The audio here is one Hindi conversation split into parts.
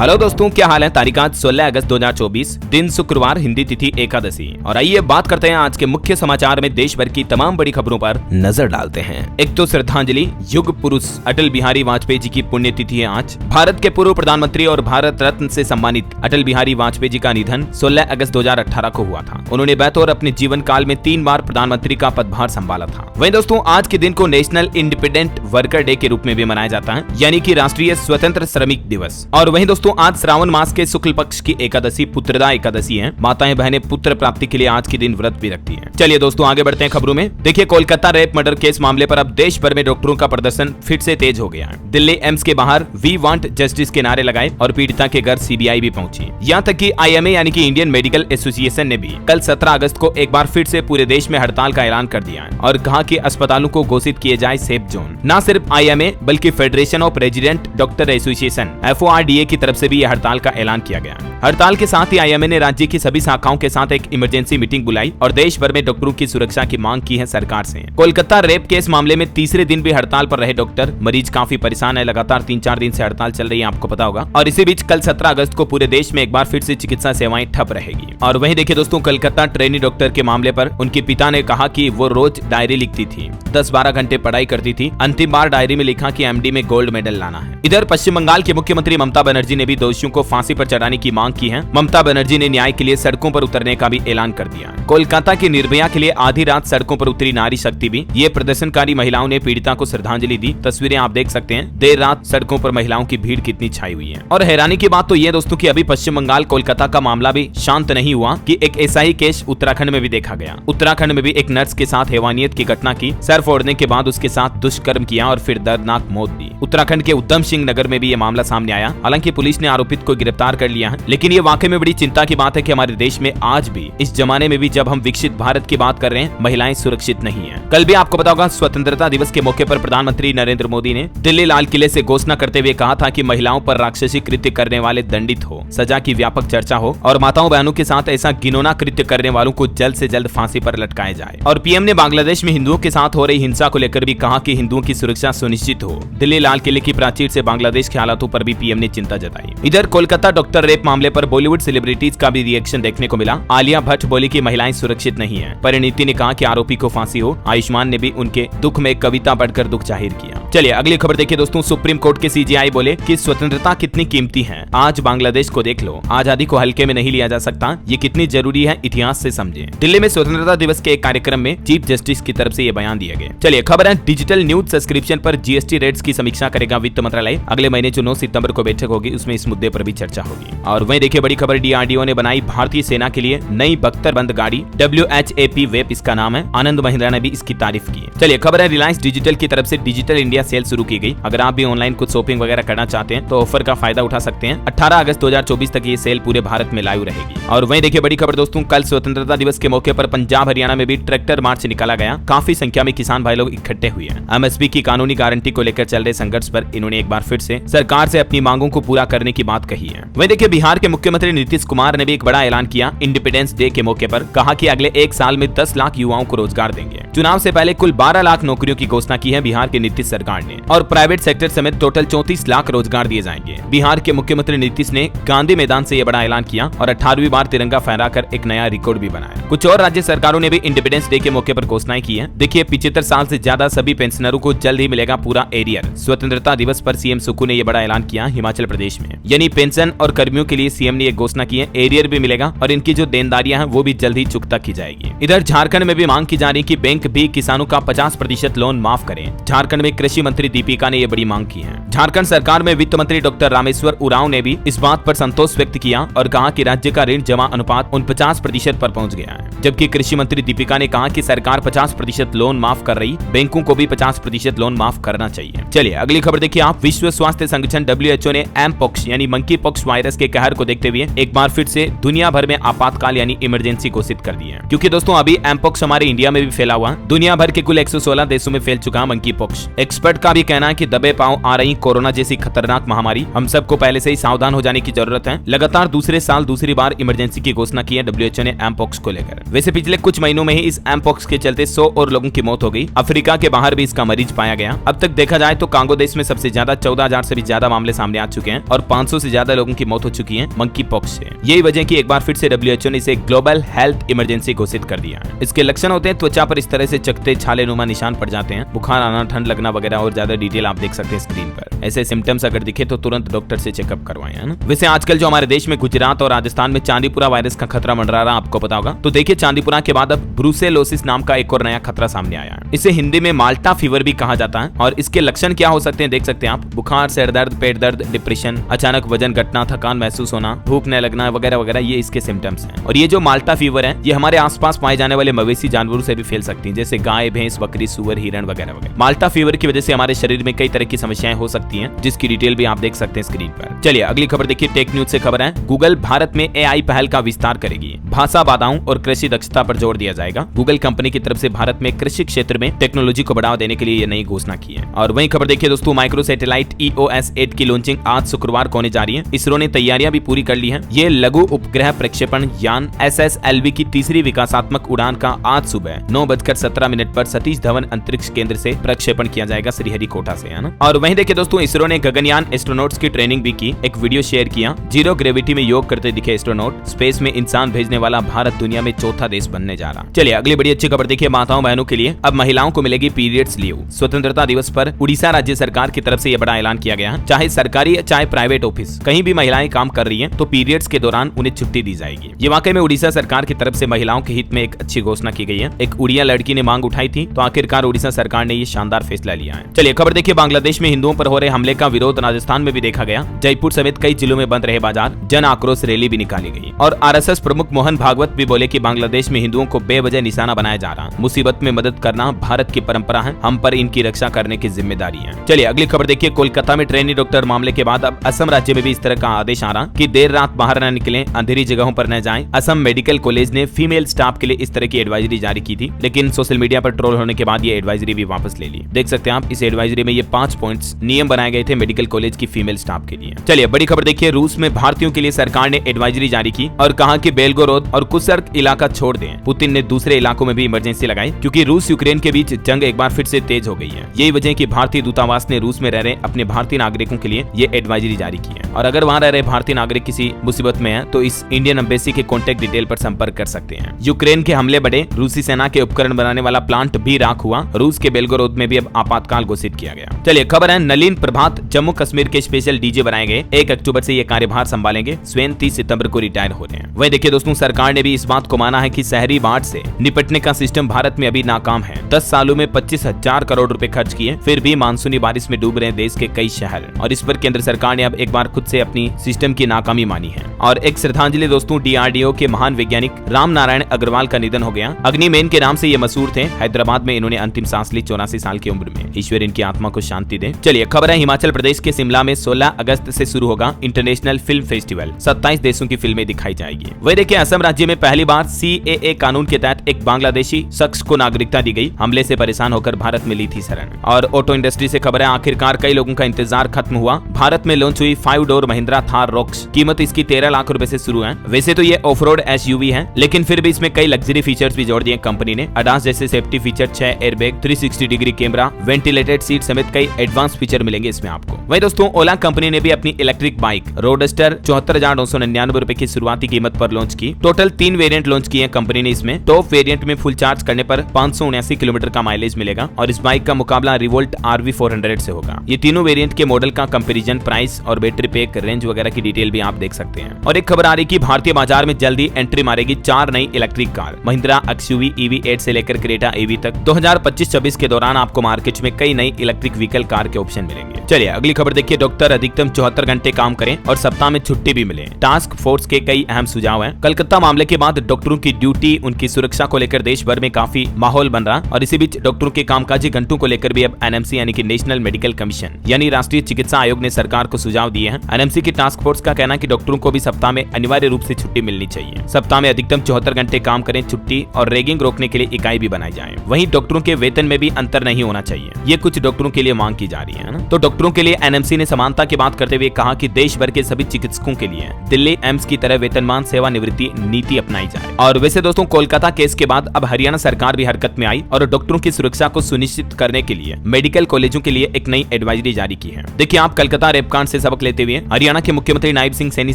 हेलो दोस्तों, क्या हाल है। तारीख आज 16 अगस्त 2024, दिन शुक्रवार, हिंदी तिथि एकादशी। और आइए बात करते हैं आज के मुख्य समाचार में देश भर की तमाम बड़ी खबरों पर नजर डालते हैं। एक तो श्रद्धांजलि, युग पुरुष अटल बिहारी वाजपेयी जी की पुण्यतिथि है आज। भारत के पूर्व प्रधानमंत्री और भारत रत्न से सम्मानित अटल बिहारी वाजपेयी जी का निधन 16 अगस्त 2018 को हुआ था। उन्होंने बतौर अपने जीवन काल में 3 बार प्रधानमंत्री का पदभार संभाला था। वहीं दोस्तों, आज के दिन को नेशनल इंडिपेंडेंट वर्कर डे के रूप में भी मनाया जाता है, यानी कि राष्ट्रीय स्वतंत्र श्रमिक दिवस। और वहीं दोस्तों, आज श्रावण मास के शुक्ल पक्ष की एकादशी पुत्रदा एकादशी है। माताएं बहनें पुत्र प्राप्ति के लिए आज के दिन व्रत भी रखती हैं। चलिए दोस्तों, आगे बढ़ते हैं खबरों में। देखिए, कोलकाता रेप मर्डर केस मामले पर अब देश भर में डॉक्टरों का प्रदर्शन फिर से तेज हो गया है। दिल्ली एम्स के बाहर वी वांट जस्टिस के नारे लगाए और पीड़िता के घर सीबीआई भी पहुंची। यहाँ तक कि आईएमए यानी कि इंडियन मेडिकल एसोसिएशन ने भी कल 17 अगस्त को एक बार फिर से पूरे देश में हड़ताल का ऐलान कर दिया है और कहा कि अस्पतालों को घोषित किए जाए सेफ जोन। न सिर्फ आईएमए बल्कि federation of resident doctor association FORDA की तरफ से भी यह हड़ताल का ऐलान किया गया। हड़ताल के साथ ही आईएमए ने राज्य की सभी शाखाओं के साथ एक इमरजेंसी मीटिंग बुलाई और देश भर में डॉक्टरों की सुरक्षा की मांग की है सरकार से। कोलकाता रेप केस मामले में तीसरे दिन भी हड़ताल पर रहे डॉक्टर। मरीज काफी परेशान है, लगातार 3-4 दिन से हड़ताल चल रही है, आपको पता होगा। और इसी बीच कल 17 अगस्त को पूरे देश में एक बार फिर से चिकित्सा सेवाएं ठप रहेगी। और वहीं देखिए दोस्तों, कोलकाता ट्रेनी डॉक्टर के मामले पर उनके पिता ने कहा कि वो रोज डायरी लिखती थी, 10-12 घंटे पढ़ाई करती थी। अंतिम बार डायरी में लिखा कि MD में गोल्ड मेडल लाना है। इधर पश्चिम बंगाल की मुख्यमंत्री ममता बनर्जी ने भी दोषियों को फांसी पर चढ़ाने की मांग की है। ममता बनर्जी ने न्याय के लिए सड़कों पर उतरने का भी ऐलान कर दिया। कोलकाता की निर्भया के लिए आधी रात सड़कों पर उतरी नारी शक्ति भी। ये प्रदर्शनकारी महिलाओं ने पीड़िता को श्रद्धांजलि दी। तस्वीरें आप देख सकते हैं, देर रात सड़कों पर महिलाओं की भीड़ कितनी छाई हुई है। और हैरानी की बात तो ये दोस्तों कि अभी पश्चिम बंगाल कोलकाता का मामला भी शांत नहीं हुआ कि एक ऐसा ही केस उत्तराखंड में भी देखा गया। उत्तराखंड में भी एक नर्स के साथ हैवानियत की घटना की, सर फोड़ने के बाद उसके साथ दुष्कर्म किया और फिर दर्दनाक मौत दी। उत्तराखंड के उधम सिंह नगर में भी ये मामला सामने आया। हालांकि पुलिस ने आरोपित को गिरफ्तार कर लिया है, लेकिन ये वाकई में बड़ी चिंता की बात है कि हमारे देश में आज भी, इस जमाने में भी जब हम विकसित भारत की बात कर रहे हैं, महिलाएं सुरक्षित नहीं हैं। कल भी आपको पता होगा, स्वतंत्रता दिवस के मौके पर प्रधानमंत्री नरेंद्र मोदी ने दिल्ली लाल किले से घोषणा करते हुए कहा था कि महिलाओं पर राक्षसी कृत्य करने वाले दंडित हो, सजा की व्यापक चर्चा हो और माताओं बहनों के साथ ऐसा घिनौना कृत्य करने वालों को जल्द से जल्द फांसी पर लटकाया जाए। और पीएम ने बांग्लादेश में हिंदुओं के साथ हो रही हिंसा को लेकर भी कहा कि हिंदुओं की सुरक्षा सुनिश्चित हो। दिल्ली लाल किले की प्राचीर से बांग्लादेश के हालातों पर भी पीएम ने चिंता जताई। इधर कोलकाता डॉक्टर रेप मामले पर बॉलीवुड सेलिब्रिटीज का भी रिएक्शन देखने को मिला। आलिया भट्ट बोली कि महिलाएं सुरक्षित नहीं है। परिणीति ने कहा कि आरोपी को फांसी हो। आयुष्मान ने भी उनके दुख में कविता पढ़कर दुख जाहिर किया। चलिए अगली खबर देखिए दोस्तों। सुप्रीम कोर्ट के CJI बोले कि स्वतंत्रता कितनी कीमती है। आज बांग्लादेश को देख लो, आजादी को हल्के में नहीं लिया जा सकता। ये कितनी जरूरी है, इतिहास से समझे। दिल्ली में स्वतंत्रता दिवस के एक कार्यक्रम में चीफ जस्टिस की तरफ से ये बयान दिया गया। चलिए खबर है, डिजिटल न्यूज सब्सक्रिप्शन पर GST रेट्स की समीक्षा करेगा वित्त मंत्रालय। अगले महीने जो 9 सितंबर को बैठक होगी, उसमें इस मुद्दे पर भी चर्चा होगी। और वहीं देखिए बड़ी खबर, DRDO ने बनाई भारतीय सेना के लिए नई बख्तरबंद गाड़ी, WHAP वेब इसका नाम है। आनंद महिंद्रा ने भी इसकी तारीफ की। चलिए खबर है, रिलायंस डिजिटल की तरफ से डिजिटल इंडिया सेल शुरू की गई। अगर आप भी ऑनलाइन कुछ शॉपिंग वगैरह करना चाहते हैं तो ऑफर का फायदा उठा सकते हैं। 18 अगस्त 2024 तक ये सेल पूरे भारत में लाइव रहेगी। और वहीं देखिए बड़ी खबर दोस्तों, कल स्वतंत्रता दिवस के मौके पर पंजाब हरियाणा में भी ट्रैक्टर मार्च निकाला गया। काफी संख्या में किसान भाई लोग इकट्ठे हुए हैं। MSP की कानूनी गारंटी को लेकर चल रहे संघर्ष पर इन्होंने एक बार फिर से सरकार से अपनी मांगों को पूरा करने की बात कही है। वहीं देखिए बिहार के मुख्यमंत्री नीतीश कुमार ने भी एक बड़ा ऐलान किया। इंडिपेंडेंस डे के मौके पर कहा कि अगले 1 साल में 10 लाख युवाओं को रोजगार देंगे। चुनाव से पहले कुल 12 लाख नौकरियों की घोषणा की है बिहार की नीतीश सरकार ने और प्राइवेट सेक्टर समेत टोटल 34 लाख रोजगार दिए जाएंगे। बिहार के मुख्यमंत्री नीतीश ने गांधी मैदान से यह बड़ा ऐलान किया और 18वीं बार तिरंगा फहराकर एक नया रिकॉर्ड भी बनाया। कुछ और राज्य सरकारों ने भी इंडिपेंडेंस डे के मौके पर घोषणाएं की है। देखिए 75 साल से ज्यादा सभी पेंशनरों को जल्द ही मिलेगा पूरा एरियर। स्वतंत्रता दिवस पर CM सुक्खू ने यह बड़ा ऐलान किया हिमाचल प्रदेश में, यानी पेंशन और कर्मियों के लिए CM ने एक घोषणा की है, एरियर भी मिलेगा और इनकी जो देनदारियां हैं वो भी जल्द ही चुकता की जाएगी। इधर झारखंड में भी मांग की जा रही कि बैंक भी किसानों का 50% लोन माफ करें। झारखंड में कृषि मंत्री दीपिका ने यह बड़ी मांग की है। झारखंड सरकार में वित्त मंत्री डॉक्टर रामेश्वर उरांव ने भी इस बात पर संतोष व्यक्त किया और कहा कि राज्य का ऋण जमा अनुपात 49% पर पहुंच गया है। जबकि कृषि मंत्री दीपिका ने कहा कि सरकार 50% लोन माफ कर रही, बैंकों को भी 50% लोन माफ करना चाहिए। चलिए अगली खबर देखिए आप। विश्व स्वास्थ्य संगठन WHO ने एमपॉक्स यानी मंकी पॉक्स वायरस के कहर को देखते हुए एक बार फिर से दुनिया भर में आपातकाल यानी इमरजेंसी घोषित कर दी है। क्योंकि दोस्तों अभी एमपॉक्स हमारे इंडिया में भी फैला हुआ, दुनिया भर के कुल 116 देशों में फैल चुका मंकी पॉक्स। एक्सपर्ट एक्सपर्ट का भी कहना है कि दबे पांव आ रही कोरोना जैसी खतरनाक महामारी, हम सबको पहले से ही सावधान हो जाने की जरूरत है। लगातार दूसरे साल दूसरी बार इमरजेंसी की घोषणा की है WHO ने एमपॉक्स को लेकर। वैसे पिछले कुछ महीनों में ही इस एमपॉक्स के चलते 100 और लोगों की मौत हो गई। अफ्रीका के बाहर भी इसका मरीज पाया गया। अब तक देखा जाए तो कांगो देश में सबसे ज्यादा 14,000 से भी ज्यादा मामले सामने आ चुके हैं और 500 से ज्यादा लोगों की मौत हो चुकी है मंकी पॉक्स से। यही वजह की एक बार फिर से WHO ने इसे ग्लोबल हेल्थ इमरजेंसी घोषित कर दिया है। इसके लक्षण होते हैं त्वचा पर इस तरह से चकते छालेनुमा निशान पड़ जाते हैं, बुखार आना, ठंड लगना वगैरह, और ज्यादा डिटेल आप देख सकते हैं स्क्रीन पर। ऐसे सिम्टम्स अगर दिखे तो तुरंत डॉक्टर से चेकअप करवाएं, है ना। वैसे आजकल जो हमारे देश में गुजरात और राजस्थान में चांदीपुरा वायरस का खतरा मंडरा रहा, आपको पता होगा। तो देखिए चांदीपुरा के बाद अब ब्रूसेलोसिस नाम का एक और नया खतरा सामने आया है। इसे हिंदी में माल्टा फीवर भी कहा जाता है। और इसके लक्षण क्या हो सकते हैं देख सकते हैं आप। बुखार, सिर दर्द, पेट दर्द, डिप्रेशन, अचानक वजन घटना, थकान महसूस होना, भूख न लगना वगैरह वगैरह, ये इसके सिम्टम्स हैं। और ये जो माल्टा फीवर है ये हमारे आसपास पाए जाने वाले मवेशी जानवरों से भी फैल सकती है, जैसे गाय, भैंस, बकरी, सुअर, हिरण वगैरह वगैरह। माल्टा फीवर की वजह से हमारे शरीर में कई तरह की समस्याएं हो सकती हैं, जिसकी डिटेल भी आप देख सकते हैं स्क्रीन पर। चलिए अगली खबर देखिए, टेक न्यूज से खबर है, गूगल भारत में AI पहल का विस्तार करेगी। भाषा बाधाओं और कृषि दक्षता पर जोर दिया जाएगा। गूगल कंपनी की तरफ से भारत में कृषि क्षेत्र में टेक्नोलॉजी को बढ़ावा देने के लिए ये नई घोषणा की है। और वही खबर देखिए दोस्तों, माइक्रो सैटेलाइट EOS 8 की लॉन्चिंग आज शुक्रवार को होने जा रही है। इसरो ने तैयारियां भी पूरी कर ली है। ये लघु उपग्रह प्रक्षेपण यान SSLV की तीसरी विकासात्मक उड़ान का आज सुबह 9:17 पर सतीश धवन अंतरिक्ष केंद्र से प्रक्षेपण किया जाएगा, श्रीहरिकोटा से, है ना। और वहीं देखिए दोस्तों, इसरो ने गगनयान एस्ट्रोनॉट्स की ट्रेनिंग भी की। एक वीडियो शेयर किया। जीरो ग्रेविटी में योग करते दिखे एस्ट्रोनॉट। स्पेस में इंसान भेजने वाला भारत दुनिया में चौथा देश बनने जा रहा। चलिए अगली बड़ी अच्छी खबर देखिए, माताओं बहनों के लिए अब महिलाओं को मिलेगी पीरियड्स लीव। स्वतंत्रता दिवस पर उड़ीसा राज्य सरकार की तरफ से यह बड़ा ऐलान किया गया है। चाहे सरकारी या चाहे प्राइवेट ऑफिस, कहीं भी महिलाएं काम कर रही हैं तो पीरियड्स के दौरान उन्हें छुट्टी दी जाएगी। ये वाकई में उड़ीसा सरकार की तरफ से महिलाओं के हित में एक अच्छी घोषणा की गई है। एक उड़िया लड़की ने मांग उठाई थी तो आखिरकार उड़ीसा सरकार ने ये शानदार फैसला लिया है। चलिए खबर देखिए, बांग्लादेश में हिंदुओं पर हो रहे हमले का विरोध राजस्थान में भी देखा गया। जयपुर समेत कई जिलों में बंद रहे बाजार, जन आक्रोश रैली भी निकाली गई। और RSS प्रमुख मोहन भागवत भी बोले कि बांग्लादेश में हिंदुओं को बेवजह निशाना बनाया जा रहा। मुसीबत में मदद करना भारत की परंपरा है, हम पर इनकी रक्षा करने की जिम्मेदारी है। चलिए अगली खबर देखिए, कोलकाता में ट्रेनी डॉक्टर मामले के बाद अब असम राज्य में भी इस तरह का आदेश आ रहा कि देर रात बाहर न निकलें, अंधेरी जगहों पर न जाएं। असम मेडिकल कॉलेज ने फीमेल स्टाफ के लिए इस तरह की एडवाइजरी जारी की थी, लेकिन सोशल मीडिया पर ट्रोल होने के बाद ये एडवाइजरी भी वापस ले ली। देख सकते हैं आप, इस एडवाइजरी में ये 5 पॉइंट्स नियम बनाए गए थे मेडिकल कॉलेज की फीमेल स्टाफ के लिए। चलिए बड़ी खबर देखिए, रूस में भारतीयों के लिए सरकार ने एडवाइजरी जारी की और कहा कि बेलगोरोद और कुर्स्क इलाका छोड़ दें। पुतिन ने दूसरे इलाकों में भी इमरजेंसी लगाई क्योंकि रूस यूक्रेन के बीच जंग एक बार फिर से तेज हो गई है। यही वजह कि भारतीय दूतावास ने रूस में रह रहे अपने भारतीय नागरिकों के लिए ये एडवाइजरी जारी की है। और अगर वहां रह रहे भारतीय नागरिक किसी मुसीबत में है तो इस इंडियन एम्बेसी के कॉन्टैक्ट डिटेल पर संपर्क कर सकते हैं। यूक्रेन के हमले बढ़े, रूसी सेना के उपकरण बनाने वाला प्लांट भी राख हुआ। रूस के बेलगोरोद में भी अब आपातकाल घोषित किया गया। चलिए खबर है, नलिन प्रभात जम्मू कश्मीर के स्पेशल डीजे बनाए गए। 1 अक्टूबर से ये कार्यभार संभालेंगे। स्वयं 30 सितंबर को रिटायर हो रहे हैं। वही देखिए दोस्तों, सरकार ने भी इस बात को माना है कि शहरी बाढ़ से निपटने का सिस्टम भारत में अभी नाकाम है। 10 सालों में 25,000 करोड़ रुपए खर्च किए, फिर भी मानसूनी बारिश में डूब रहे देश के कई शहर। और इस पर केंद्र सरकार ने अब एक बार खुद से अपनी सिस्टम की नाकामी मानी है। और एक श्रद्धांजलि दोस्तों, DRDO के महान वैज्ञानिक राम नारायण अग्रवाल का निधन हो गया। अग्निमेन के नाम से ये मशहूर थे। हैदराबाद में इन्होंने अंतिम सांस ली 84 साल की उम्र में। ईश्वर इनकी आत्मा को शांति दे। चलिए खबर है, हिमाचल प्रदेश के शिमला में 16 अगस्त से शुरू होगा इंटरनेशनल फिल्म फेस्टिवल। 27 देशों की फिल्में दिखाई जाएगी। वही देखिए, असम राज्य में पहली बार CAA कानून के तहत एक बांग्लादेशी शख्स को नागरिकता दी गई। हमले से परेशान होकर भारत में ली थी शरण। और ऑटो इंडस्ट्री से खबर है, आखिरकार कई लोगों का इंतजार खत्म हुआ। भारत में लॉन्च हुई 5 डोर महिंद्रा थार रॉक्स। कीमत इसकी 13 लाख रुपए से शुरू है। वैसे तो ये ऑफ रोड SUV है, लेकिन फिर भी इसमें कई लग्जरी फीचर्स भी जोड़ दिए कंपनी ने। ADAS जैसे safety feature, 6 airbag, 360 degree camera, ventilated seat समेत कई एडवांस फीचर मिलेंगे इसमें आपको। वही दोस्तों, ओला कंपनी ने भी अपनी इलेक्ट्रिक बाइक रोडस्टर 74,999 रुपए की शुरुआती कीमत पर लॉन्च की। टोटल 3 वेरिएंट लॉन्च किए हैं कंपनी ने। इसमें टॉप वेरिएंट में फुल चार्ज करने पर 579 किलोमीटर का माइलेज मिलेगा और इस बाइक का मुकाबला रिवोल्ट RV 400 से होगा। ये तीनों वेरिएंट के मॉडल का कंपैरिजन, प्राइस और बैटरी पैक, रेंज वगैरह की डिटेल भी आप देख सकते हैं। और एक खबर आ रही कि भारतीय बाजार में जल्दी एंट्री मारेगी 4 नई electric car, Mahindra XUV EV8 से लेकर क्रेटा EV तक। 2025-26 के दौरान आपको मार्केट में कई नई इलेक्ट्रिक व्हीकल कार के ऑप्शन मिलेंगे। चलिए अगली खबर देखिए, डॉक्टर अधिकतम 74 घंटे काम करें और सप्ताह में छुट्टी भी मिले। टास्क फोर्स के कई अहम सुझाव हैं। कलकत्ता मामले के बाद डॉक्टरों की ड्यूटी, उनकी सुरक्षा को लेकर देश भर में काफी माहौल बन रहा। और इसी बीच डॉक्टरों के कामकाजी घंटों को लेकर भी अब NMC यानी कि नेशनल मेडिकल कमीशन यानी राष्ट्रीय चिकित्सा आयोग ने सरकार को सुझाव दिए हैं। NMC की टास्क फोर्स का कहना है कि डॉक्टरों को भी सप्ताह में अनिवार्य रूप से छुट्टी मिलनी चाहिए। सप्ताह में अधिकतम 74 घंटे काम करें। छुट्टी और रैगिंग रोकने के लिए इकाई भी बनाई जाए। वहीं डॉक्टरों के वेतन में भी अंतर नहीं होना चाहिए। ये कुछ डॉक्टरों के लिए मांग की जा रही है ना। तो डॉक्टरों के लिए एनएमसी ने समानता की बात करते हुए कहा कि देश भर के सभी चिकित्सकों के लिए दिल्ली एम्स की तरह वेतनमान सेवानिवृत्ति नीति अपनाई जाए। और वैसे दोस्तों कोलकाता केस के बाद अब हरियाणा सरकार भी हरकत में आई और डॉक्टरों की सुरक्षा को सुनिश्चित करने के लिए मेडिकल कॉलेजों के लिए एक नई एडवाइजरी जारी की है। देखिए आप कलकत्ता रेपकांड से सबक लेते हुए हरियाणा के मुख्यमंत्री नायब सिंह सैनी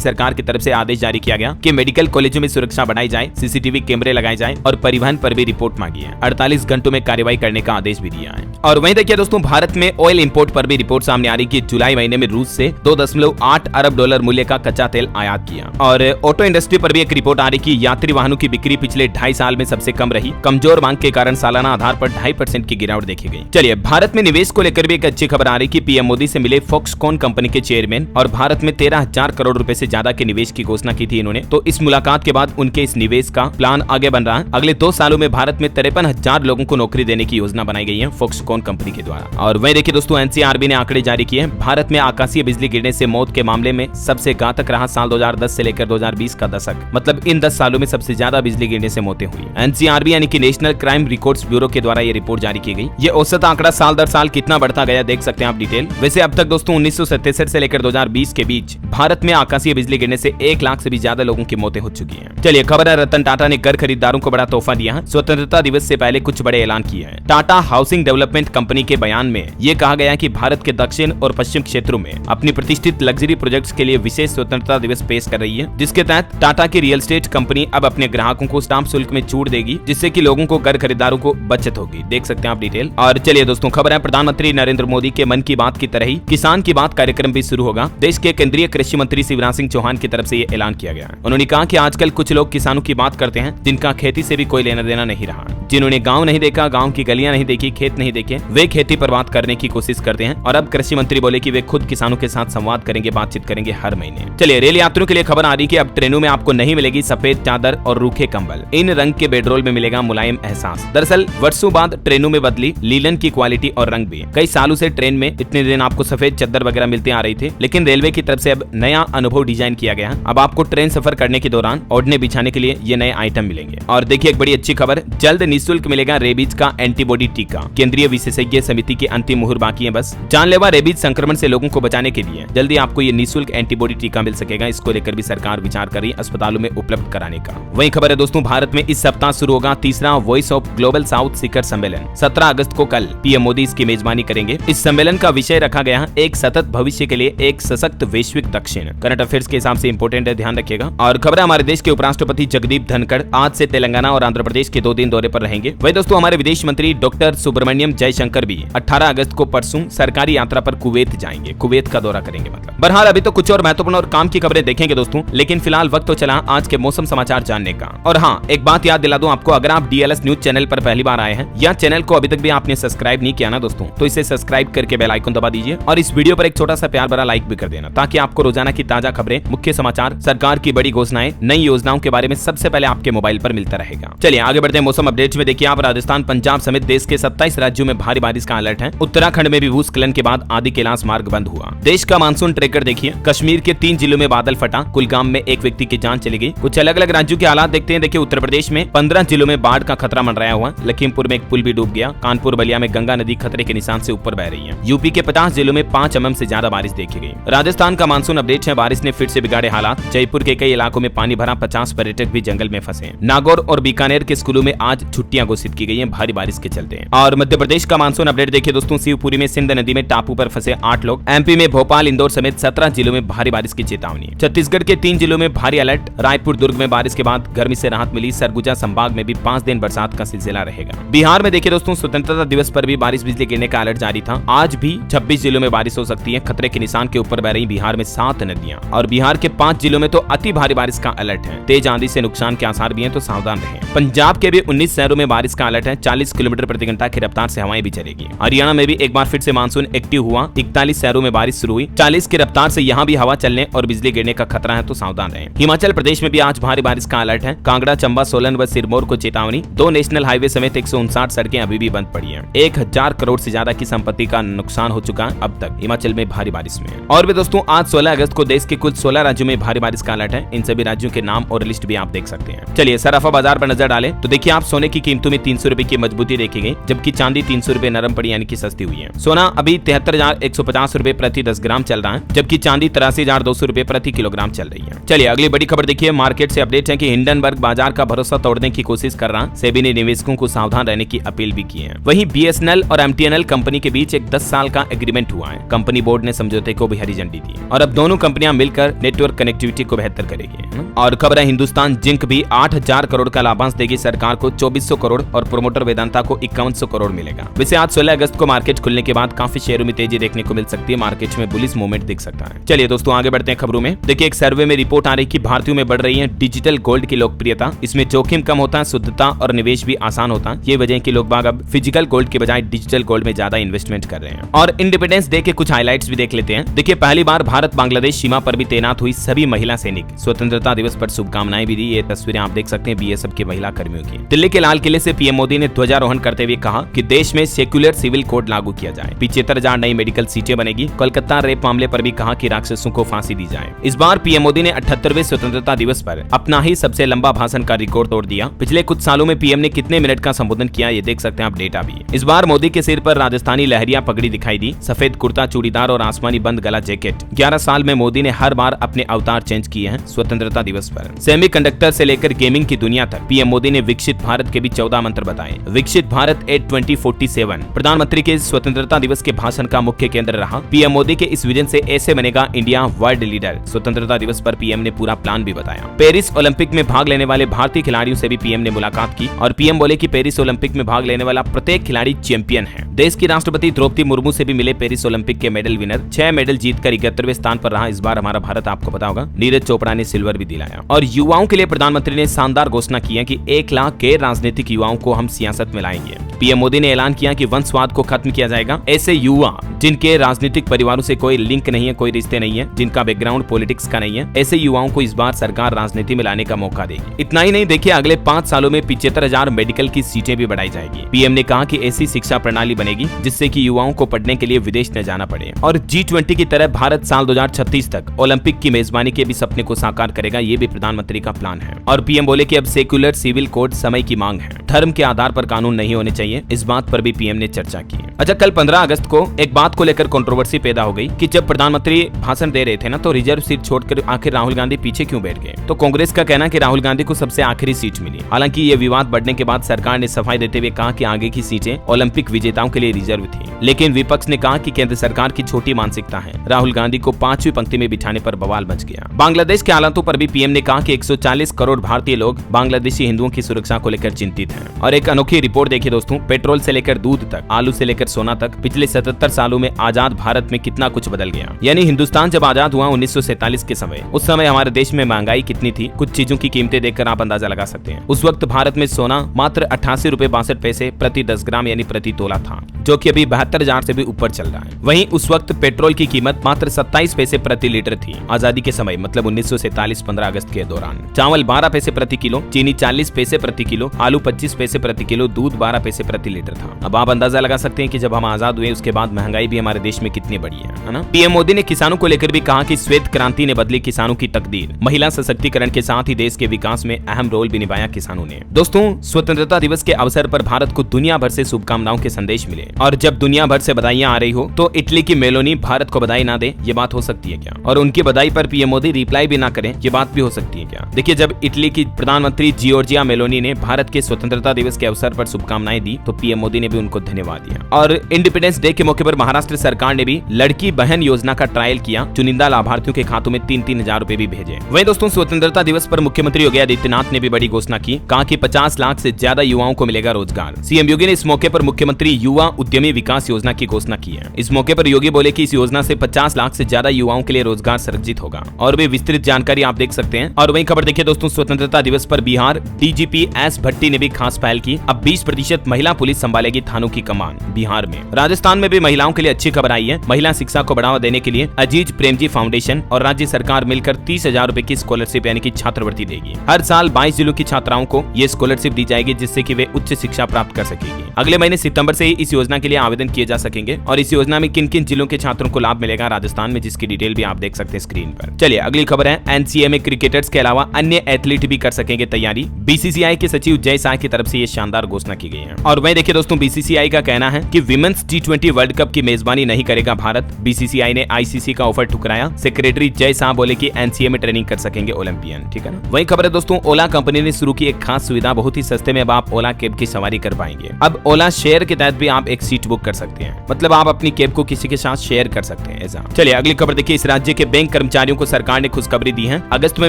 सरकार की तरफ से आदेश जारी किया गया कि मेडिकल कॉलेजों में सुरक्षा बढ़ाई जाए, सीसीटीवी कैमरे लगाए जाए और परिवहन पर भी रिपोर्ट मांगी है। 48 घंटों में कार्रवाई करने का आदेश भी दिया है। और वहीं देखिए दोस्तों भारत में ऑयल इंपोर्ट पर भी रिपोर्ट सामने आ रही कि जुलाई महीने में रूस से 2.8 अरब डॉलर मूल्य का कच्चा तेल आयात किया। और ऑटो इंडस्ट्री पर भी एक रिपोर्ट आ रही कि यात्री वाहनों की बिक्री पिछले 2.5 साल में सबसे कम रही। कमजोर मांग के कारण सालाना आधार पर 2.5% की गिरावट देखी गई। चलिए भारत में निवेश को लेकर भी एक अच्छी खबर आ रही कि पीएम मोदी से मिले फॉक्सकॉन कंपनी के चेयरमैन और भारत में 13,000 करोड़ रुपए से ज्यादा के निवेश की घोषणा की थी इन्होंने। तो इस मुलाकात के बाद उनके इस निवेश का प्लान आगे बन रहा है। अगले 2 सालों में भारत में 53,000 लोगों को नौकरी देने की योजना बनाई गई है फॉक्सकॉन कंपनी के द्वारा। और वहीं देखिए दोस्तों एनसीआरबी ने आंकड़े जारी किए हैं। भारत में आकाशीय बिजली गिरने से मौत के मामले में सबसे घातक रहा साल 2010 से लेकर 2020 का दशक। मतलब इन 10 सालों में सबसे ज्यादा बिजली गिरने से मौतें हुई। एनसीआरबी यानी कि नेशनल क्राइम रिकॉर्ड्स ब्यूरो के द्वारा ये रिपोर्ट जारी की गई। ये औसत आंकड़ा साल दर साल कितना बढ़ता गया देख सकते हैं आप डिटेल। वैसे अब तक दोस्तों 1967 से लेकर 2020 के बीच भारत में आकाशीय बिजली गिरने से 1 लाख से भी ज्यादा लोगों की मौतें हो चुकी हैं। चलिए खबर है रतन टाटा ने घर खरीदारों को बड़ा तोहफा दिया है। स्वतंत्रता दिवस से पहले कुछ बड़े ऐलान किए हैं। टाटा हाउसिंग डेवलपमेंट कंपनी के बयान में ये कहा गया कि भारत के दक्षिण और पश्चिम क्षेत्रों में अपनी प्रतिष्ठित लग्जरी प्रोजेक्ट्स के लिए विशेष स्वतंत्रता दिवस पेश कर रही है, जिसके तहत टाटा की रियल एस्टेट कंपनी अब अपने ग्राहकों को स्टाम्प शुल्क में छूट देगी, जिससे कि लोगों को घर खरीदारों को बचत होगी। देख सकते हैं आप डिटेल। और चलिए दोस्तों खबर है प्रधानमंत्री नरेंद्र मोदी के मन की बात की तरह ही किसान की बात कार्यक्रम भी शुरू होगा। देश के केंद्रीय कृषि मंत्री शिवराज सिंह चौहान की तरफ से ये ऐलान किया गया है। उन्होंने कहा कि आजकल कुछ लोग किसानों की बात करते हैं जिनका खेती से भी कोई लेना देना नहीं रहा, जिन्होंने गांव नहीं देखा, गांव की गलियां नहीं देखी, खेत नहीं देखे, वे खेती पर बात करने की कोशिश करते हैं। और अब कृषि मंत्री बोले कि वे खुद किसानों के साथ संवाद करेंगे, बातचीत करेंगे हर महीने। चलिए रेल यात्रियों के लिए खबर आ रही कि अब ट्रेनों में आपको नहीं मिलेगी सफेद चादर और रूखे कंबल, इन रंग के बेडरोल में मिलेगा मुलायम एहसास। दरअसल वर्षों बाद ट्रेनों में बदली लीलन की क्वालिटी और रंग भी। कई सालों से ट्रेन में इतने दिन आपको सफेद चादर वगैरह मिलती आ रही थी, लेकिन रेलवे की तरफ से अब नया अनुभव डिजाइन किया गया है। अब आपको ट्रेन सफर करने के दौरान ओढ़ने बिछाने के लिए ये नए आइटम मिलेंगे। और देखिए एक बड़ी अच्छी खबर, जल्द निःशुल्क मिलेगा रेबीज का एंटीबॉडी टीका। केंद्रीय विशेषज्ञ समिति की अंतिम मुहर बाकी है बस। जानलेवा रेबीज संक्रमण से लोगों को बचाने के लिए जल्दी आपको ये निःशुल्क एंटीबॉडी टीका मिल सकेगा। इसको लेकर भी सरकार विचार कर रही है अस्पतालों में उपलब्ध कराने का। वही खबर है दोस्तों भारत में इस सप्ताह शुरू होगा तीसरा वॉइस ऑफ ग्लोबल साउथ शिखर सम्मेलन। 17 अगस्त को कल पीएम मोदी इसकी मेजबानी करेंगे। इस सम्मेलन का विषय रखा गया है एक सतत भविष्य के लिए एक सशक्त वैश्विक दक्षिण। करंट अफेयर्स के हिसाब से इंपोर्टेंट है, ध्यान रखिएगा। और खबर है हमारे देश के उपराष्ट्रपति जगदीप धनखड़ आज से तेलंगाना और आंध्र प्रदेश के 2 दिन दौरे पर रहेंगे। वही दोस्तों हमारे विदेश मंत्री डॉक्टर सुब्रमण्यम जयशंकर भी 18 अगस्त को परसों सरकारी यात्रा पर कुवैत जाएंगे, कुवैत का दौरा करेंगे मतलब। बहरहाल अभी तो कुछ और महत्वपूर्ण और काम की खबरें देखेंगे दोस्तों, लेकिन फिलहाल वक्त तो चला आज के मौसम समाचार जानने का। और हाँ एक बात याद दिला दूं आपको, अगर आप डीएलएस न्यूज चैनल पर पहली बार आए हैं या चैनल को अभी तक भी आपने सब्सक्राइब नहीं किया ना दोस्तों, तो इसे सब्सक्राइब करके बेल आइकन दबा दीजिए और इस वीडियो पर एक छोटा सा प्यार भरा लाइक भी कर देना, ताकि आपको रोजाना की ताजा खबरें, मुख्य समाचार, सरकार की बड़ी घोषणाएं, नई योजनाओं के बारे में सबसे पहले आपके मोबाइल पर मिलता रहेगा। चलिए आगे बढ़ते हैं मौसम अपडेट्स में। देखिए आप राजस्थान, पंजाब समेत देश के 27 राज्यों में भारी बारिश का अलर्ट है। उत्तराखंड में भी भूस्खलन के बाद आदि कैलाश मार्ग बंद हुआ। देश का मानसून ट्रैकर देखिए, कश्मीर के 3 जिलों में बादल फटा, कुलगाम में एक व्यक्ति की जान चली गई। कुछ अलग अलग राज्यों के हालात देखते हैं। देखिए उत्तर प्रदेश में 15 जिलों में बाढ़ का खतरा मंडराया हुआ, लखीमपुर में एक पुल भी डूब गया। कानपुर बलिया में गंगा नदी खतरे के निशान से ऊपर बह रही है। यूपी के 50 जिलों में 5 mm से ज्यादा बारिश देखी गई। राजस्थान का मानसून अपडेट है, बारिश ने फिर से बिगाड़े हालात। जयपुर के कई इलाकों में पानी भरा, 50 पर्यटक भी जंगल में फंसे। नागौर और बीकानेर के स्कूलों में आज छुट्टियां घोषित की गई हैं भारी बारिश के चलते। और मध्य प्रदेश का मानसून अपडेट देखिए दोस्तों, शिवपुरी में सिंध नदी में टापू पर फंसे 8 लोग। एमपी में भोपाल, इंदौर समेत 17 जिलों में भारी बारिश की चेतावनी। छत्तीसगढ़ के 3 जिलों में भारी अलर्ट। रायपुर, दुर्ग में बारिश के बाद गर्मी से राहत मिली। सरगुजा संभाग में भी 5 दिन बरसात का सिलसिला रहेगा। बिहार में देखिए दोस्तों, स्वतंत्रता दिवस पर भी बारिश बिजली गिरने का अलर्ट जारी था। आज भी 26 जिलों में बारिश हो सकती है। खतरे के निशान के ऊपर बह रही बिहार में 7 नदियां। और बिहार के 5 जिलों में तो अति भारी बारिश का अलर्ट है। तेज आंधी से नुकसान के आसार भी हैं, तो सावधान रहें। पंजाब के भी 19 शहरों में बारिश का अलर्ट है। 40 किलोमीटर प्रति घंटा की रफ्तार से हवाएं भी चलेगी। हरियाणा में भी एक बार फिर से मानसून एक्टिव हुआ। 41 शहरों में बारिश शुरू हुई। 40 की रफ्तार से यहाँ भी हवा चलने और बिजली गिरने का खतरा है, तो सावधान रहें। हिमाचल प्रदेश में भी आज भारी बारिश का अलर्ट है। कांगड़ा, चंबा, सोलन व सिरमौर को चेतावनी। 2 नेशनल हाईवे समेत 159 सड़कें अभी भी बंद पड़ी हैं। 1000 करोड़ से ज्यादा की संपत्ति का नुकसान हो चुका है अब तक हिमाचल में भारी बारिश में। और भी दोस्तों आज 16 अगस्त को देश के कुल 16 राज्यों में भारी बारिश का अलर्ट है। इन सभी राज्यों के नाम और लिस्ट भी आप देख सकते हैं। चलिए सराफा बाजार पर नजर डालें तो देखिए आप सोने की कीमतों में 300 रुपए की मजबूती देखी गई, जबकि चांदी 300 रुपए नरम पड़ी यानी कि सस्ती हुई है। सोना अभी 73,150 रुपए प्रति 10 ग्राम चल रहा है, जबकि चांदी 83,200 रुपए प्रति किलोग्राम चल रही है। चलिए अगली बड़ी खबर देखिए। मार्केट से अपडेट है कि हिंडनबर्ग बाजार का भरोसा तोड़ने की कोशिश कर रहा। सेबी ने निवेशकों को सावधान रहने की अपील भी की है। वहीं BSNL और MTNL कंपनी के बीच एक 10 साल का एग्रीमेंट हुआ है। कंपनी बोर्ड ने समझौते को भी हरी झंडी दी और अब दोनों कंपनियां मिलकर नेटवर्क कनेक्टिविटी को बेहतर करेगी। और खबर है हिंदुस्तान जिंक भी 8,000 करोड़ का लाभांश देगी सरकार को 2400 करोड़ और प्रोमोटर वेदांता को 5100 करोड़ मिलेगा। वैसे आज 16 अगस्त को मार्केट खुलने के बाद काफी शेयरों में तेजी देखने को मिल सकती है। मार्केट में बुलिश मूवमेंट दिख सकता है। चलिए दोस्तों आगे बढ़ते हैं खबरों में। देखिए एक सर्वे में रिपोर्ट आ रही कि भारतीयों में बढ़ रही है डिजिटल गोल्ड की लोकप्रियता। इसमें जोखिम कम होता है, शुद्धता और निवेश भी आसान होता है। ये वजह है कि लोग बाग अब फिजिकल गोल्ड के बजाय डिजिटल गोल्ड में ज्यादा इन्वेस्टमेंट कर रहे हैं। और इंडिपेंडेंस डे के कुछ हाइलाइट्स भी देख लेते हैं। देखिए पहली बार भारत बांग्लादेश सीमा पर भी तैनात हुई सभी महिला सैनिक। स्वतंत्रता दिवस पर शुभकामनाएं भी दी। ये तस्वीरें आप देख सकते हैं BSF के महिला कर्मियों की। दिल्ली के लाल किले से PM मोदी ने ध्वजारोहण करते हुए कहा कि देश में सेक्युलर सिविल कोड लागू किया जाए। 75,000 नई मेडिकल सीटें बनेगी। कोलकाता रेप मामले पर भी कहा कि राक्षसों को फांसी दी जाए। इस बार PM मोदी ने 78वें स्वतंत्रता दिवस पर अपना ही सबसे लंबा भाषण का रिकॉर्ड तोड़ दिया। पिछले कुछ सालों में PM ने कितने मिनट का संबोधन किया ये देख सकते हैं आप डेटा भी। इस बार मोदी के सिर पर राजस्थानी लहरिया पगड़ी दिखाई दी। सफेद कुर्ता चूड़ीदार और आसमानी बंद गला जैकेट। 11 साल में मोदी ने हर बार अपने अवतार चेंज किए हैं स्वतंत्रता दिवस पर। सेमीकंडक्टर से लेकर गेमिंग की दुनिया तक PM मोदी ने विकसित भारत के भी 14 मंत्र बताए। विकसित भारत एट 2047 प्रधानमंत्री के स्वतंत्रता दिवस के भाषण का मुख्य केंद्र रहा। PM मोदी के इस विजन से ऐसे बनेगा इंडिया वर्ल्ड लीडर। स्वतंत्रता दिवस पर PM ने पूरा प्लान भी बताया। पेरिस ओलंपिक में भाग लेने वाले भारतीय खिलाड़ियों से भी PM ने मुलाकात की और PM बोले कि पेरिस ओलंपिक में भाग लेने वाला प्रत्येक खिलाड़ी चैंपियन है। देश की राष्ट्रपति द्रौपदी मुर्मू से भी मिले पेरिस ओलंपिक के मेडल विनर। 6 मेडल जीतकर 71वें स्थान पर रहा इस बार हमारा भारत। आपको पता होगा नीरज चोपड़ा ने सिल्वर भी दिलाया। और युवाओं के लिए प्रधानमंत्री ने शानदार घोषणा की है कि 1 लाख के राजनीतिक युवाओं को हम सियासत में लाएंगे। PM मोदी ने ऐलान किया कि वंशवाद को खत्म किया जाएगा। ऐसे युवा जिनके राजनीतिक परिवारों से कोई लिंक नहीं है, कोई रिश्ते नहीं है, जिनका बैकग्राउंड पॉलिटिक्स का नहीं है, ऐसे युवाओं को इस बार सरकार राजनीति में लाने का मौका देगी। इतना ही नहीं, देखिए अगले 5 सालों में 75,000 मेडिकल की सीटें भी बढ़ाई जाएगी। PM ने कहा कि ऐसी शिक्षा प्रणाली बनेगी जिससे कि युवाओं को पढ़ने के लिए विदेश न जाना पड़े। और G20 की तरह भारत साल 2036 तक ओलंपिक की मेजबानी के भी सपने को साकार करेगा। ये भी प्रधानमंत्री का प्लान है। और PM बोले कि अब सेक्युलर सिविल कोड समय की मांग है। धर्म के आधार पर कानून नहीं होने चाहिए। इस बात पर भी PM ने चर्चा की। अच्छा, कल 15 अगस्त को एक बात को लेकर कंट्रोवर्सी पैदा हो गई कि जब प्रधानमंत्री भाषण दे रहे थे ना, तो रिजर्व सीट छोड़कर आखिर राहुल गांधी पीछे क्यों बैठ गए। तो कांग्रेस का कहना है कि राहुल गांधी को सबसे आखिरी सीट मिली। हालांकि ये विवाद बढ़ने के बाद सरकार ने सफाई देते हुए कहा कि आगे की सीटें ओलंपिक विजेताओं के लिए रिजर्व थी। लेकिन विपक्ष ने कहा कि केंद्र सरकार की छोटी मानसिकता है। राहुल गांधी को 5वीं पंक्ति में बिठाने पर बवाल मच गया। बांग्लादेश के हालातों पर भी PM ने कहा कि 140 करोड़ भारतीय लोग बांग्लादेशी हिंदुओं की सुरक्षा को लेकर चिंतित हैं। और एक अनोखी रिपोर्ट देखिए दोस्तों, पेट्रोल से लेकर दूध तक, आलू से लेकर सोना तक, पिछले 77 सालों में आजाद भारत में कितना कुछ बदल गया। यानी हिंदुस्तान जब आजाद हुआ 1947 के समय, उस समय हमारे देश में महंगाई कितनी थी, कुछ चीजों की कीमतें देखकर आप अंदाजा लगा सकते हैं। उस वक्त भारत में सोना मात्र 88 रुपए 62 पैसे प्रति 10 ग्राम यानी प्रति तोला था, जो कि अभी 72,000 से भी ऊपर चल रहा है। वहीं उस वक्त पेट्रोल की कीमत मात्र 27 पैसे प्रति लीटर थी आजादी के समय, मतलब 1947 15 अगस्त के दौरान। चावल 12 पैसे प्रति किलो, चीनी 40 पैसे प्रति किलो, आलू 25 पैसे प्रति किलो, दूध 12 पैसे प्रति लीटर था। अब आप अंदाजा लगा सकते हैं कि जब हम आजाद हुए उसके बाद महंगाई भी हमारे देश में कितनी बढ़ी है ना। PM मोदी ने किसानों को लेकर भी कहा कि श्वेत क्रांति ने बदली किसानों की तकदीर। महिला सशक्तिकरण के साथ ही देश के विकास में अहम रोल भी निभाया किसानों ने। दोस्तों, स्वतंत्रता दिवस के अवसर पर भारत को दुनिया भर से शुभकामनाओं के संदेश मिले। और जब दुनिया भर से बधाइयां आ रही हो तो इटली की मेलोनी भारत को बधाई ना दे, ये बात हो सकती है क्या? और उनकी बधाई पर PM मोदी रिप्लाई भी ना करें, ये बात भी हो सकती है क्या? देखिए, जब इटली की प्रधानमंत्री जियोर्जिया मेलोनी ने भारत के स्वतंत्रता दिवस के अवसर पर शुभकामनाएं दी तो PM मोदी ने भी उनको धन्यवाद दिया। और इंडिपेंडेंस डे के मौके पर महाराष्ट्र सरकार ने भी लड़की बहन योजना का ट्रायल किया। चुनिंदा लाभार्थियों के खातों में 3-3 हजार रुपए भी भेजे। वहीं दोस्तों, स्वतंत्रता दिवस पर मुख्यमंत्री योगी आदित्यनाथ ने भी बड़ी घोषणा की। कहा कि 50 लाख से ज्यादा युवाओं को मिलेगा रोजगार। CM योगी ने इस मौके पर मुख्यमंत्री युवा उद्यमी विकास योजना की घोषणा की है। इस मौके पर योगी बोले कि इस योजना से 50 लाख से ज्यादा युवाओं के लिए रोजगार सृजित होगा। और भी विस्तृत जानकारी आप देख सकते हैं। और वहीं खबर देखिए दोस्तों, स्वतंत्रता दिवस पर बिहार DGP S भट्टी ने भी खास पहल की। अब 20% महिला पुलिस संभालेगी थानों की कमान बिहार में। राजस्थान में भी महिलाओं के लिए अच्छी खबर आई है। महिला शिक्षा को बढ़ावा देने के लिए अजीज प्रेमजी फाउंडेशन और राज्य सरकार मिलकर 30,000 रुपए की स्कॉलरशिप यानी कि छात्रवृत्ति देगी। हर साल 22 जिलों की छात्राओं को ये स्कॉलरशिप दी जाएगी, जिससे कि वे उच्च शिक्षा प्राप्त कर सकेगी। अगले महीने सितंबर से ही इस योजना के लिए आवेदन किए जा सकेंगे। और इस योजना में किन किन जिलों के छात्रों को लाभ मिलेगा राजस्थान में, जिसकी डिटेल भी आप देख सकते हैं स्क्रीन पर। चलिए अगली खबर है, NCA में क्रिकेटर्स के अलावा अन्य एथलीट भी कर सकेंगे तैयारी। BCCI के सचिव जय बीसीसीआई की तरफ से ये शानदार घोषणा की गई है। और वहीं देखिए दोस्तों, बीसीसीआई का कहना है कि विमेंस T20 वर्ल्ड कप की मेजबानी नहीं करेगा भारत। बीसीसीआई ने आईसीसी का ऑफर ठुकराया। सेक्रेटरी जय शाह बोले कि एनसीए में ट्रेनिंग कर सकेंगे ओलंपियन, ठीक है ना। वहीं खबर है दोस्तों, ओला कंपनी ने शुरू की एक खास सुविधा, बहुत ही सस्ते में अब आप ओला कैब की सवारी कर पाएंगे। अब ओला शेयर के तहत भी आप एक सीट बुक कर सकते हैं, मतलब आप अपनी कैब को किसी के साथ शेयर कर सकते हैं ऐसा। चलिए अगली खबर देखिए, इस राज्य के बैंक कर्मचारियों को सरकार ने खुशखबरी दी है, अगस्त में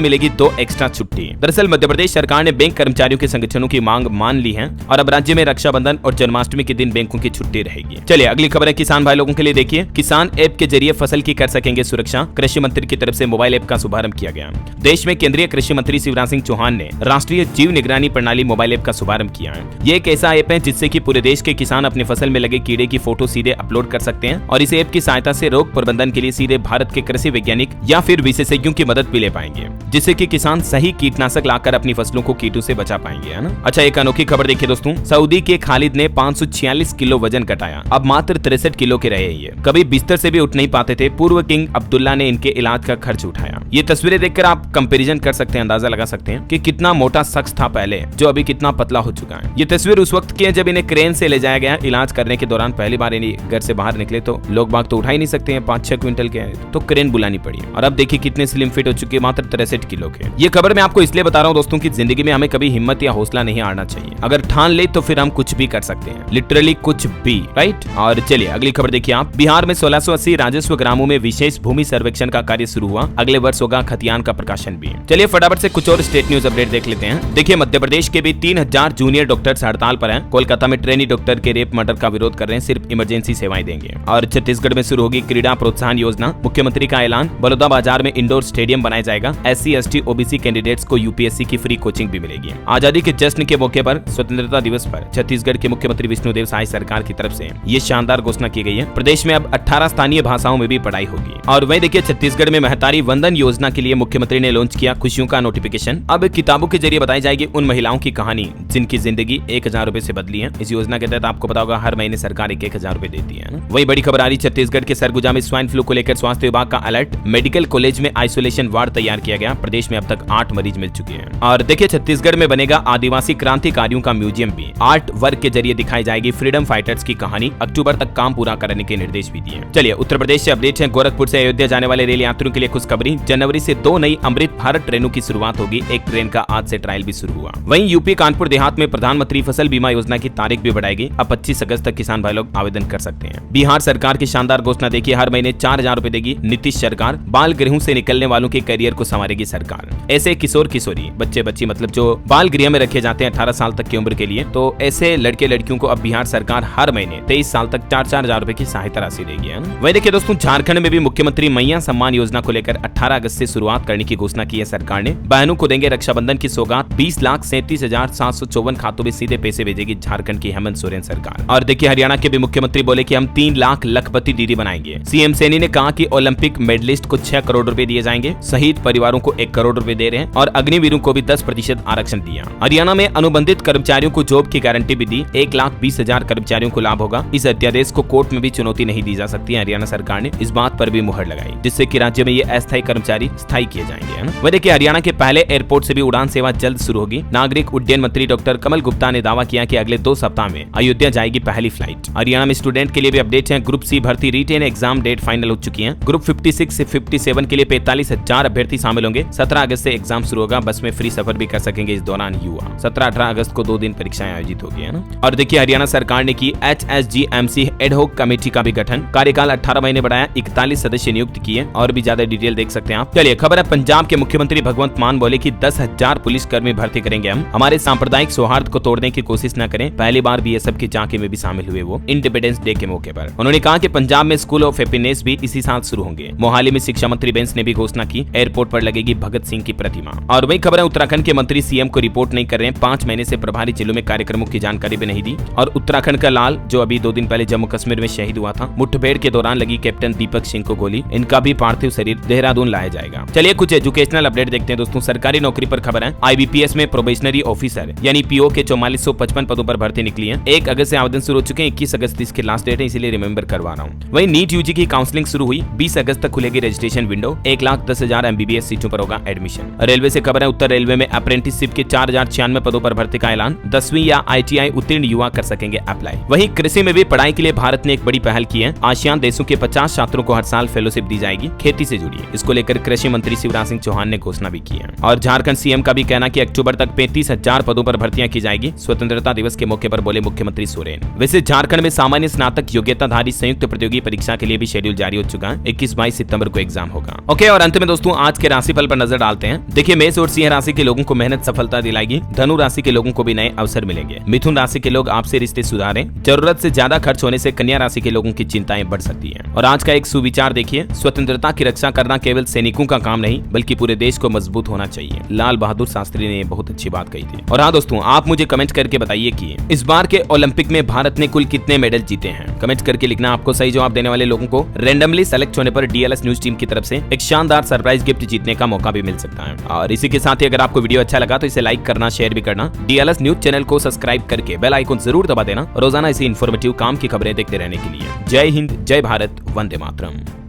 मिलेगी 2 एक्स्ट्रा छुट्टी। दरअसल मध्य प्रदेश सरकार ने बैंक कर्मचारियों के संगठनों की मांग मान ली है और अब राज्य में रक्षाबंधन और जन्माष्टमी के दिन बैंकों की छुट्टी रहेगी। चलिए अगली खबर है किसान भाई लोगों के लिए, देखिए किसान ऐप के जरिए फसल की कर सकेंगे सुरक्षा। कृषि मंत्री की तरफ से मोबाइल ऐप का शुभारंभ किया गया। देश में केंद्रीय कृषि मंत्री शिवराज सिंह चौहान ने राष्ट्रीय जीव निगरानी प्रणाली मोबाइल ऐप का शुभारंभ किया है। ये एक ऐसा ऐप है जिससे कि पूरे देश के किसान अपनी फसल में लगे कीड़े की फोटो सीधे अपलोड कर सकते हैं और इस ऐप की सहायता से रोग प्रबंधन के लिए सीधे भारत के कृषि वैज्ञानिक या फिर विशेषज्ञों की मदद भी ले पाएंगे, जिससे कि किसान सही कीटनाशक लाकर अपनी फसलों को कीटों से बचा पाएंगे, है ना। अच्छा, एक अनोखी खबर देखिए दोस्तों, सऊदी के खालिद ने 546 किलो वजन घटाया, अब मात्र 63 किलो के रहे। ये कभी बिस्तर से भी उठ नहीं पाते थे। पूर्व किंग अब्दुल्ला ने इनके इलाज का खर्च उठाया। ये तस्वीरें देखकर आप कंपैरिजन कर सकते हैं, अंदाजा लगा सकते हैं कि कितना मोटा शख्स था पहले, जो अभी कितना पतला हो चुका है। ये तस्वीर उस वक्त की है जब इन्हें क्रेन से ले जाया गया इलाज करने के दौरान। पहली बार इन्हें घर से बाहर निकले तो लोग बाग तो उठा ही नहीं सकते हैं, 5-6 क्विंटल के, तो क्रेन बुलानी पड़ी। और अब देखिए कितने स्लिम फिट हो चुके हैं, मात्र 63 किलो के। ये खबर मैं आपको इसलिए बता रहा हूँ दोस्तों कि जिंदगी में हमें कभी हिम्मत या हौसला नहीं हारना चाहिए। अगर ठान ले तो फिर हम कुछ भी कर सकते हैं, लिटरली कुछ भी, राइट। और चलिए अगली खबर देखिए आप, बिहार में 1680 राजस्व ग्रामों में विशेष भूमि सर्वेक्षण का कार्य शुरू हुआ, अगले वर्ष होगा खतियान का प्रकाशन भी। चलिए फटाफट से कुछ और स्टेट न्यूज अपडेट देख लेते हैं। देखिए मध्य प्रदेश के भी 3000 जूनियर डॉक्टर्स हड़ताल पर हैं। कोलकाता में ट्रेनी डॉक्टर के रेप मर्डर का विरोध कर रहे हैं, सिर्फ इमरजेंसी सेवाएं देंगे। और छत्तीसगढ़ में शुरू होगी क्रीड़ा प्रोत्साहन योजना, मुख्यमंत्री का ऐलान। बड़ौदा बाजार में इंडोर स्टेडियम बनाया जाएगा। SC ST OBC कैंडिडेट्स को UPSC की फ्री कोचिंग भी मिलेगी। आजादी के जश्न के मौके पर स्वतंत्रता दिवस पर छत्तीसगढ़ के मुख्यमंत्री विष्णुदेव साय सरकार की तरफ से ये शानदार घोषणा की गई है। प्रदेश में अब 18 स्थानीय भाषाओं में भी पढ़ाई होगी। और वहीं देखिए छत्तीसगढ़ में महतारी वंदन योजना के लिए मुख्यमंत्री ने लॉन्च किया खुशियों का नोटिफिकेशन। अब किताबों के जरिए बताई जाएगी उन महिलाओं की कहानी जिनकी जिंदगी 1000 रुपए से बदली है। इस योजना के तहत आपको पता होगा हर महीने सरकार 1000 रुपए देती है ना। वही बड़ी खबर आ रही, छत्तीसगढ़ के सरगुजा में स्वाइन फ्लू को लेकर स्वास्थ्य विभाग का अलर्ट। मेडिकल कॉलेज में आइसोलेशन वार्ड तैयार किया गया। प्रदेश में अब तक 8 मरीज मिल चुके हैं। और देखिए छत्तीसगढ़ में बनेगा आदिवासी क्रांतिकारियों का म्यूजियम भी। आर्ट वर्क के जरिए दिखाई जाएगी फ्रीडम फाइटर्स की कहानी। अक्टूबर तक काम पूरा करने के निर्देश भी दिए। चलिए उत्तर प्रदेश से अपडेट है। गोरखपुर से अयोध्या जाने वाले रेल यात्रियों के लिए खुशखबरी, जनवरी से 2 नई अमृत भारत ट्रेनों की शुरुआत होगी। एक ट्रेन का आज से ट्रायल भी शुरू हुआ। वहीं यूपी कानपुर देहात में प्रधानमंत्री फसल बीमा योजना की तारीख भी बढ़ाएगी। अब 25 अगस्त तक किसान भाई लोग आवेदन कर सकते हैं। बिहार सरकार की शानदार घोषणा देखिए, हर महीने 4000 रुपए देगी नीतीश सरकार। बाल गृहों से निकलने वालों के करियर को संवारेगी सरकार। ऐसे किशोर किशोरी बच्चे बच्ची मतलब जो बाल गृह में रखे जाते हैं 18 साल तक की उम्र के लिए, तो ऐसे लड़के लड़कियों को अब बिहार सरकार हर महीने 23 साल तक 4-4 हजार रुपए की सहायता राशि देगी। वही देखिए दोस्तों, झारखंड में भी मुख्यमंत्री मैया सम्मान योजना को लेकर 18 अगस्त से शुरुआत करने की घोषणा की है सरकार ने। बहनों को देंगे रक्षाबंधन की सौगात। 20,37,754 खातों में सीधे पैसे भेजेगी झारखंड की हेमंत सोरेन सरकार। और देखिए हरियाणा के भी मुख्यमंत्री बोले कि हम 3 लाख लखपति दीदी बनाएंगे। सीएम सैनी ने कहा कि ओलंपिक मेडलिस्ट को 6 करोड़ रुपए दिए जाएंगे। शहीद परिवारों को 1 करोड़ रुपए दे रहे हैं और अग्निवीरों को भी 10% आरक्षण दिया। हरियाणा में अनुबंधित कर्मचारियों को जॉब की गारंटी भी दी। 1,20,000 कर्मचारियों को लाभ होगा। इस अध्यादेश को कोर्ट में भी चुनौती नहीं दी जा सकती है। हरियाणा सरकार ने इस बात पर भी मुहर लगाई, जिससे कि राज्य में ये अस्थायी कर्मचारी स्थायी किए जाएंगे। वह देखिए हरियाणा के पहले एयरपोर्ट से भी उड़ान सेवा जल्द शुरू होगी। नागरिक उड्डयन मंत्री डॉक्टर कमल गुप्ता ने दावा किया कि अगले 2 सप्ताह में अयोध्या जाएगी पहली फ्लाइट। हरियाणा में स्टूडेंट के लिए भी अपडेट है। ग्रुप सी भर्ती रिटेन एग्जाम डेट फाइनल हो चुकी है। ग्रुप 56 से 57 के लिए 45,000 अभ्यर्थी शामिल होंगे। 17 अगस्त से एग्जाम शुरू होगा। बस में फ्री सफर भी कर सकेंगे इस दौरान युवा। 17-18 अगस्त को 2 दिन परीक्षाएं आयोजित होगी, है ना। और देखिए हरियाणा सरकार ने की HSGMC एडहॉक कमेटी का भी गठन। कार्यकाल 18 महीने बढ़ाया, 41 सदस्य नियुक्त किए। और भी ज्यादा डिटेल देख सकते हैं आप। चलिए खबर है, पंजाब के मुख्यमंत्री भगवंत मान बोले कि 10,000 पुलिसकर्मी भर्ती करेंगे हम। हमारे सांप्रदायिक सौहार्द को तोड़ने की कोशिश न करें। पहली बार BSF की झांकी में भी शामिल हुए वो इंडिपेंडेंस डे के मौके पर। उन्होंने कहा कि पंजाब में स्कूल ऑफ हैप्पीनेस भी इसी साल शुरू होंगे। मोहाली में शिक्षा मंत्री बेंस ने भी घोषणा की, एयरपोर्ट पर लगेगी भगत सिंह की प्रतिमा। और वही खबर है, उत्तराखंड के मंत्री CM को रिपोर्ट नहीं कर रहे हैं। 5 महीने से प्रभारी जिलों में कार्यक्रमों की जानकारी भी नहीं दी। और उत्तराखंड का लाल जो अभी 2 दिन पहले जम्मू कश्मीर में शहीद हुआ था, मुठभेड़ के दौरान लगी कैप्टन दीपक सिंह को गोली, इनका भी पार्थिव शरीर देहरादून लाया जाएगा। चलिए कुछ एजुकेशनल अपडेट देखते हैं दोस्तों। सरकारी नौकरी पर खबर है, IBPS में प्रोबेशनरी ऑफिसर यानी PO के 4455 पदों पर भर्ती निकली है। 1 अगस्त से आवेदन शुरू हो चुके हैं। 21 अगस्त इसकी लास्ट डेट है, इसीलिए रिमेंबर करवा रहा हूँ। वहीं नीट UG की काउंसलिंग शुरू हुई। 20 अगस्त तक खुलेगी रजिस्ट्रेशन विंडो। 1,10,000 MBBS सीटों पर होगा एडमिशन। रेलवे से खबर है, उत्तर रेलवे में अप्रेंटिसशिप के 4096 पदों पर पर भर्ती का ऐलान। 10वीं या ITI उत्तीर्ण युवा कर सकेंगे अप्लाई। वहीं कृषि में भी पढ़ाई के लिए भारत ने एक बड़ी पहल की है। आसियान देशों के 50 छात्रों को हर साल फेलोशिप दी जाएगी खेती से जुड़ी। इसको लेकर कृषि मंत्री शिवराज सिंह चौहान ने घोषणा भी की है। और झारखंड सीएम का भी कहना कि अक्टूबर तक 35,000 पदों पर भर्तियां की जाएगी। स्वतंत्रता दिवस के मौके पर बोले मुख्यमंत्री सोरेन। वैसे झारखंड में सामान्य स्नातक योग्यताधारी संयुक्त प्रतियोगी परीक्षा के लिए भी शेड्यूल जारी हो चुका है। 21-22 सितंबर को एग्जाम होगा। ओके, और अंत में दोस्तों आज के राशिफल पर नजर डालते हैं। देखिए, मेष और सिंह राशि के लोगों को मेहनत सफलता दिलाएगी। धनु राशि के लोगों को भी नए अवसर मिलेंगे। मिथुन राशि के लोग आपसे रिश्ते सुधारें। जरूरत से ज्यादा खर्च होने से कन्या राशि के लोगों की चिंताएं बढ़ सकती हैं। और आज का एक सुविचार देखिए, स्वतंत्रता की रक्षा करना केवल सैनिकों का काम नहीं बल्कि पूरे देश को मजबूत होना चाहिए। लाल बहादुर शास्त्री ने बहुत अच्छी बात कही थी। और हाँ दोस्तों, आप मुझे कमेंट करके बताइए कि इस बार के ओलंपिक में भारत ने कुल कितने मेडल जीते हैं। कमेंट करके लिखना। आपको सही जवाब देने वाले लोगों को रैंडमली सेलेक्ट होने पर DLS न्यूज टीम की तरफ से एक शानदार सरप्राइज गिफ्ट जीतने का मौका भी मिल सकता है। और इसी के साथ ही अगर आपको वीडियो अच्छा लगा तो इसे लाइक करना, शेयर भी करना। DLS न्यूज चैनल को सब्सक्राइब करके बेल आइकन जरूर दबा देना। रोजाना ऐसी इन्फॉर्मेटिव काम की खबरें देखते रहने के लिए। जय हिंद, जय भारत, वंदे मातरम।